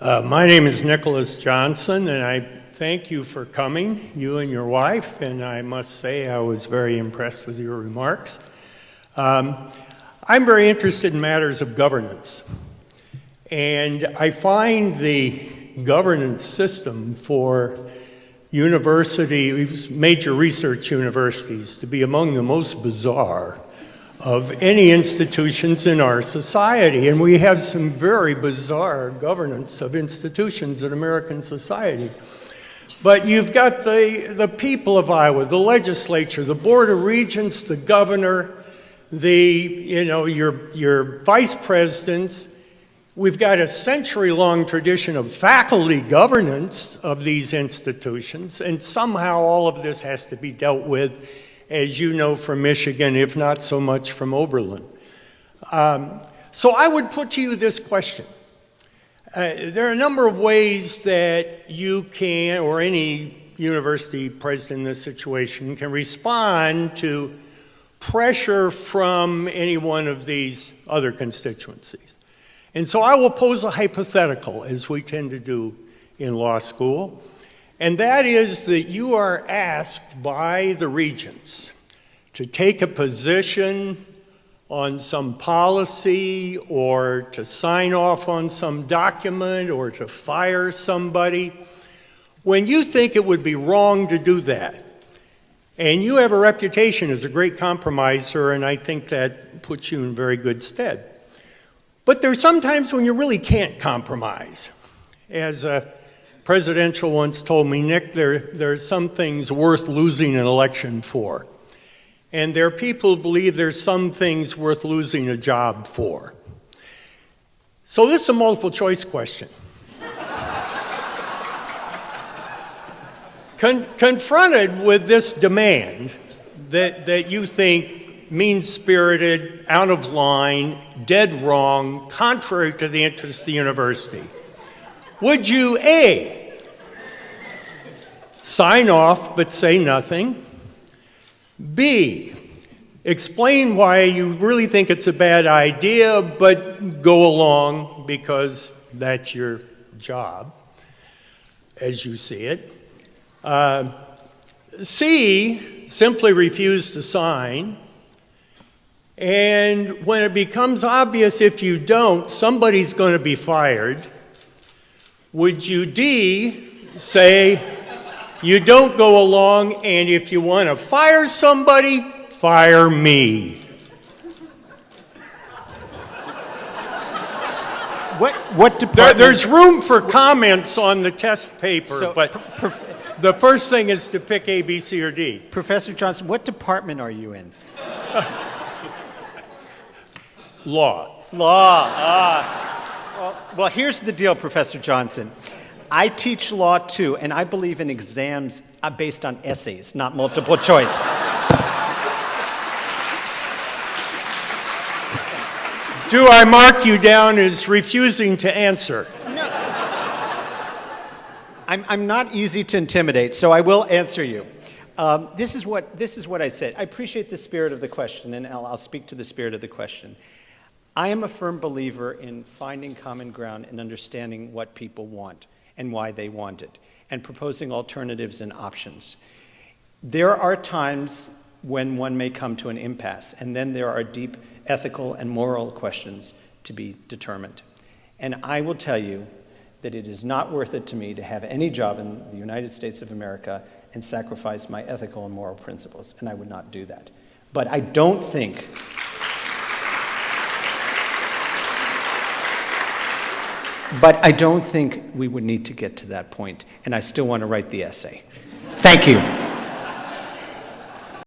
My name is Nicholas Johnson, and I thank you for coming, you and your wife, and I must say I was very impressed with your remarks. I'm very interested in matters of governance, and I find the governance system for universities, major research universities, to be among the most bizarre of any institutions in our society. And we have some very bizarre governance of institutions in American society. But you've got the people of Iowa, the legislature, the Board of Regents, the governor, your vice presidents. We've got a century-long tradition of faculty governance of these institutions, and somehow all of this has to be dealt with, as you know from Michigan, if not so much from Oberlin. So I would put to you this question. There are a number of ways that you can, or any university president in this situation, can respond to pressure from any one of these other constituencies. And so I will pose a hypothetical, as we tend to do in law school. And that is that you are asked by the regents to take a position on some policy or to sign off on some document or to fire somebody when you think it would be wrong to do that. And you have a reputation as a great compromiser, and I think that puts you in very good stead. But there's sometimes when you really can't compromise. As a presidential once told me, Nick, there are some things worth losing an election for. And there are people who believe there's some things worth losing a job for. So this is a multiple choice question. Confronted with this demand that you think mean-spirited, out of line, dead wrong, contrary to the interests of the university, would you A, sign off but say nothing? B, explain why you really think it's a bad idea but go along because that's your job, as you see it? C, simply refuse to sign. And when it becomes obvious if you don't, somebody's going to be fired. Would you D, say you don't go along, and if you want to fire somebody, fire me? What department? There's room for comments on the test paper, So, but the first thing is to pick A, B, C, or D. Professor Johnson, what department are you in? Law. Well, here's the deal, Professor Johnson. I teach law too, and I believe in exams based on essays, not multiple choice. Do I mark you down as refusing to answer? No. I'm not easy to intimidate, so I will answer you. This is what I said. I appreciate the spirit of the question, and I'll speak to the spirit of the question. I am a firm believer in finding common ground and understanding what people want and why they want it, and proposing alternatives and options. There are times when one may come to an impasse, and then there are deep ethical and moral questions to be determined. And I will tell you that it is not worth it to me to have any job in the United States of America and sacrifice my ethical and moral principles, and I would not do that. But I don't think we would need to get to that point, and I still want to write the essay. Thank you.